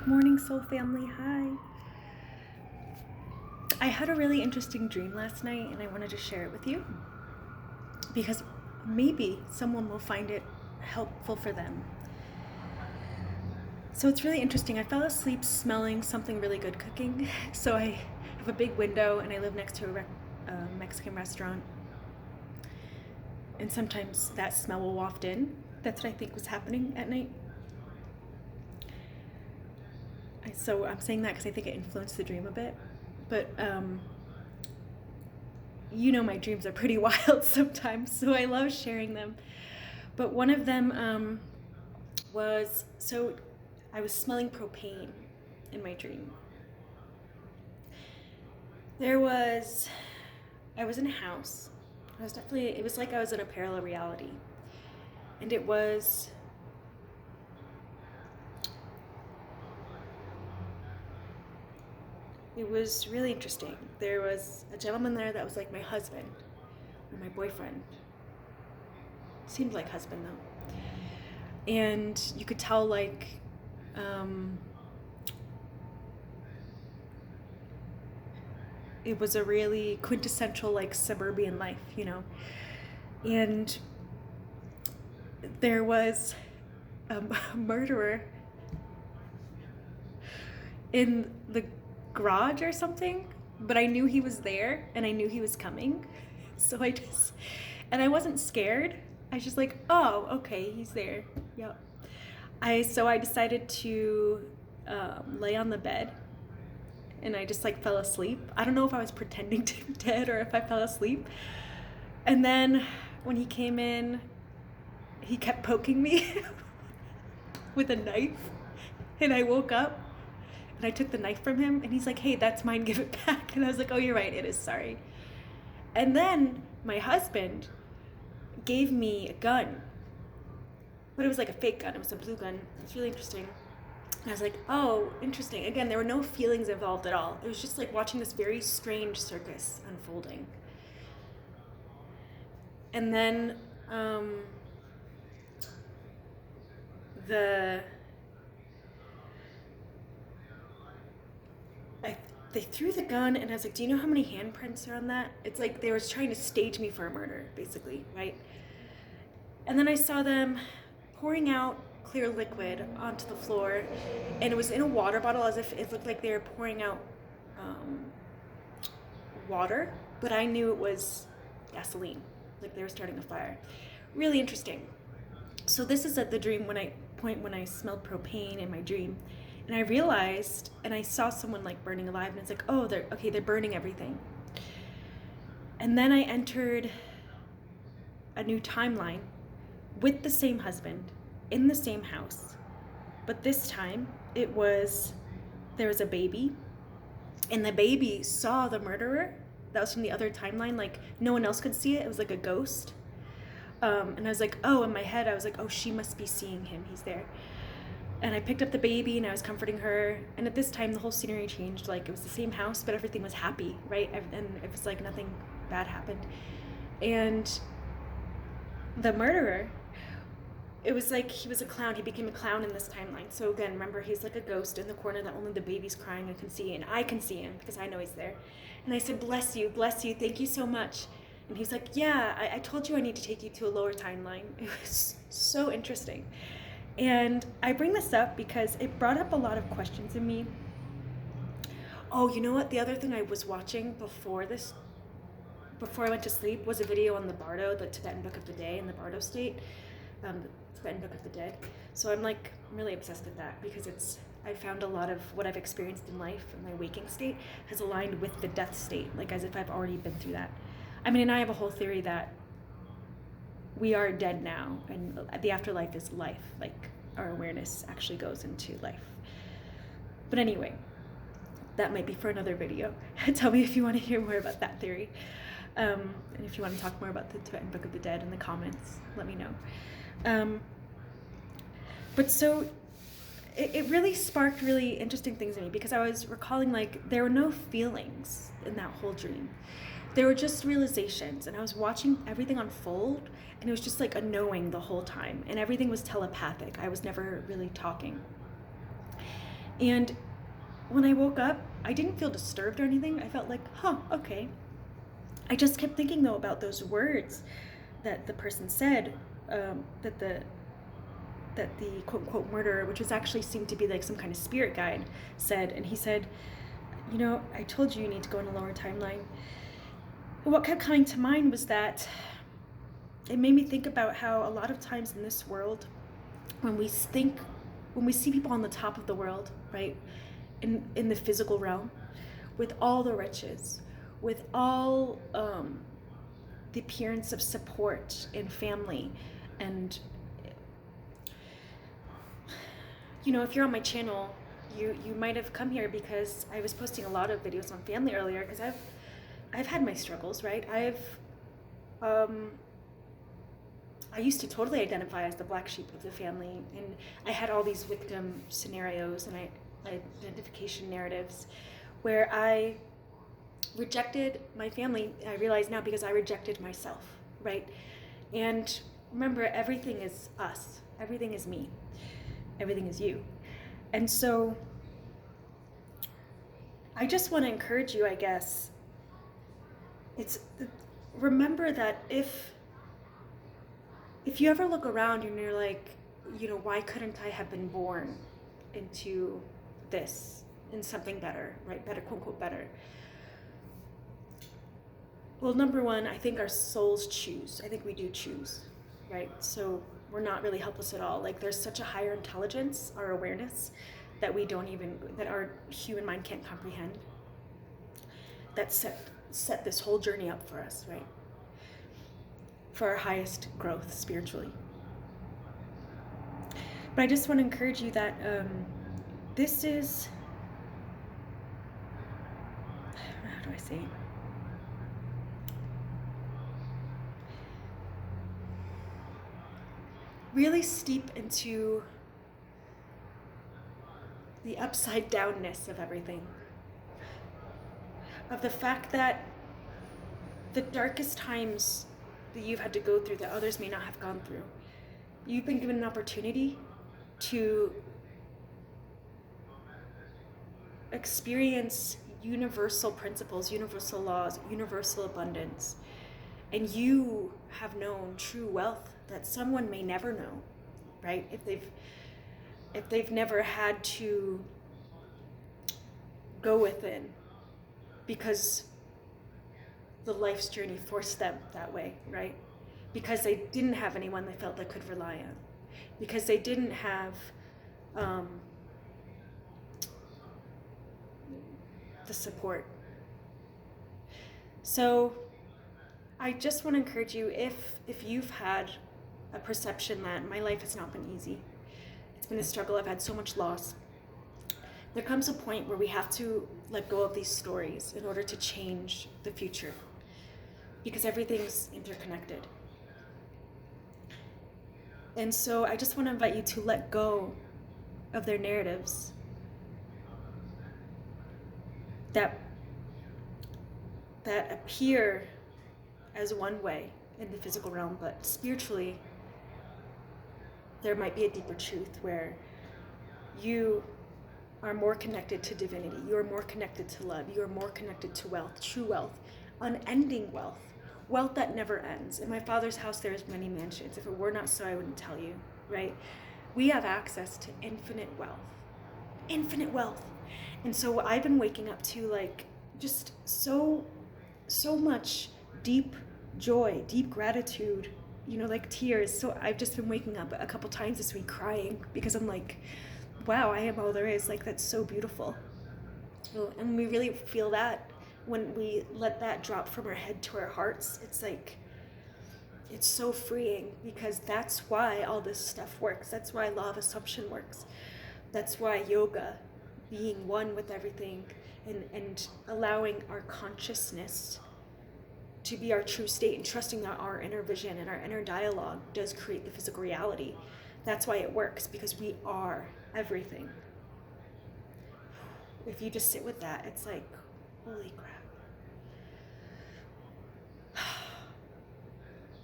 Good morning, soul family. Hi. I had a really interesting dream last night and I wanted to share it with you because maybe someone will find it helpful for them. So it's really interesting. I fell asleep smelling something really good cooking. So I have a big window and I live next to a Mexican restaurant. And sometimes that smell will waft in. That's what I think was happening at night. So I'm saying that because I think it influenced the dream a bit. But my dreams are pretty wild sometimes, so I love sharing them. But one of them was, so I was smelling propane in my dream. I was in a house. It was like I was in a parallel reality. And it was really interesting. There was a gentleman there that was like my husband, or my boyfriend. Seemed like husband though. And you could tell it was a really quintessential suburban life, And there was a murderer in the garage or something, but I knew he was there and I knew he was coming. So I wasn't scared. I was just like, oh, okay, he's there. Yep. I decided to lay on the bed and I just fell asleep. I don't know if I was pretending to be dead or if I fell asleep. And then when he came in, he kept poking me with a knife. And I woke up and I took the knife from him and he's like, hey, that's mine, give it back. And I was like, oh, you're right, it is, sorry. And then my husband gave me a gun, but it was like a fake gun. It was a blue gun. It's really interesting. And I was like, oh, interesting. Again, there were no feelings involved at all. It was just like watching this very strange circus unfolding. And then they threw the gun and I was like, do you know how many handprints are on that? It's like they were trying to stage me for a murder, basically, right? And then I saw them pouring out clear liquid onto the floor, and it was in a water bottle, as if it looked like they were pouring out water, but I knew it was gasoline, like they were starting a fire. Really interesting. So this is at the dream when I smelled propane in my dream, and I realized, and I saw someone burning alive, and it's like, oh, they're burning everything. And then I entered a new timeline with the same husband in the same house, but this time there was a baby, and the baby saw the murderer. That was from the other timeline. No one else could see it. It was like a ghost. And I was like, oh, in my head I was like, oh, she must be seeing him, he's there. And I picked up the baby and I was comforting her, and at this time the whole scenery changed. It was the same house, but everything was happy, right? And it was like nothing bad happened. And the murderer, it was like he was a clown. He became a clown in this timeline. So again, remember, he's like a ghost in the corner that only the baby's crying and can see, and I can see him because I know he's there. And I said, bless you, thank you so much. And he's like, yeah, I told you I need to take you to a lower timeline. It was so interesting. And I bring this up because it brought up a lot of questions in me. Oh, you know what? The other thing I was watching before I went to sleep, was a video on the Bardo, the Tibetan Book of the Day in the Bardo state, the Tibetan Book of the Dead. So I'm really obsessed with that because I found a lot of what I've experienced in life in my waking state has aligned with the death state, as if I've already been through that. And I have a whole theory that we are dead now and the afterlife is life, our awareness actually goes into life. But anyway, that might be for another video. Tell me if you want to hear more about that theory. And if you want to talk more about the Tibetan Book of the Dead in the comments, let me know. But so it really sparked really interesting things in me because I was recalling there were no feelings in that whole dream. There were just realizations, and I was watching everything unfold, and it was just a knowing the whole time, and everything was telepathic. I was never really talking. And when I woke up, I didn't feel disturbed or anything. I felt like, okay. I just kept thinking though about those words that the person said, that the quote unquote murderer, which was actually seemed to be like some kind of spirit guide, said. And he said, I told you need to go in a lower timeline. But what kept coming to mind was that it made me think about how a lot of times in this world, when we see people on the top of the world, right, in the physical realm, with all the riches, with all the appearance of support and family, and if you're on my channel, you might have come here because I was posting a lot of videos on family earlier, because I've had my struggles, right? I used to totally identify as the black sheep of the family, and I had all these victim scenarios and identification narratives where I rejected my family. I realize now because I rejected myself, right? And remember, everything is us, everything is me, everything is you. And so I just want to encourage you, I guess, remember that if you ever look around and you're like, why couldn't I have been born into this, in something better, right? Better, quote unquote, better. Well, number one, I think our souls choose. I think we do choose, right? So we're not really helpless at all. Like, there's such a higher intelligence, our awareness, that that our human mind can't comprehend, that set this whole journey up for us, right? For our highest growth spiritually. But I just want to encourage you that this is, how do I say it? Really steep into the upside downness of everything. Of the fact that the darkest times that you've had to go through that others may not have gone through, you've been given an opportunity to experience universal principles, universal laws, universal abundance. And you have known true wealth that someone may never know, right? If they've never had to go within, because the life's journey forced them that way, right? Because they didn't have anyone they felt they could rely on, because they didn't have the support. So I just want to encourage you, if you've had a perception that my life has not been easy, it's been a struggle, I've had so much loss, there comes a point where we have to let go of these stories in order to change the future, because everything's interconnected. And so I just want to invite you to let go of their narratives that appear as one way in the physical realm, but spiritually there might be a deeper truth where you are more connected to divinity, you are more connected to love, you are more connected to wealth, true wealth, unending wealth, wealth that never ends. In my Father's house there's many mansions. If it were not so, I wouldn't tell you, right? We have access to infinite wealth. And so I've been waking up to, like, just so much deep joy, deep gratitude, like tears. So I've just been waking up a couple times this week crying, because I'm like, wow, I am all there is. Like, that's so beautiful. And we really feel that when we let that drop from our head to our hearts. It's like, it's so freeing, because that's why all this stuff works. That's why law of assumption works. That's why yoga, being one with everything, and allowing our consciousness to be our true state, and trusting that our inner vision and our inner dialogue does create the physical reality. That's why it works, because we are everything. If you just sit with that, it's like, holy crap.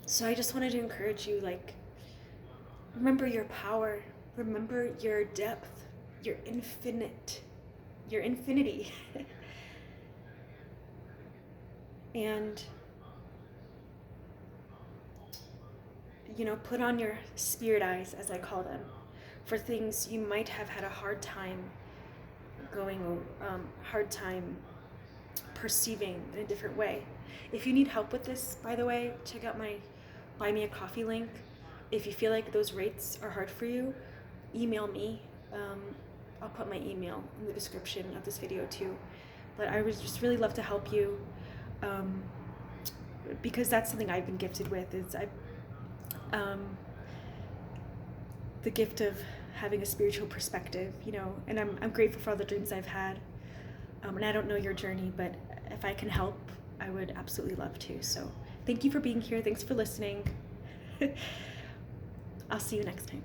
So I just wanted to encourage you, like, remember your power, remember your depth, your infinite, your infinity. And, you know, put on your spirit eyes, as I call them, for things you might have had a hard time perceiving in a different way. If you need help with this, by the way, check out my Buy Me a Coffee link. If you feel like those rates are hard for you, email me. I'll put my email in the description of this video too. But I would just really love to help you, because that's something I've been gifted with. Is the gift of having a spiritual perspective, you know, and I'm grateful for all the dreams I've had. And I don't know your journey, but if I can help, I would absolutely love to. So thank you for being here. Thanks for listening. I'll see you next time.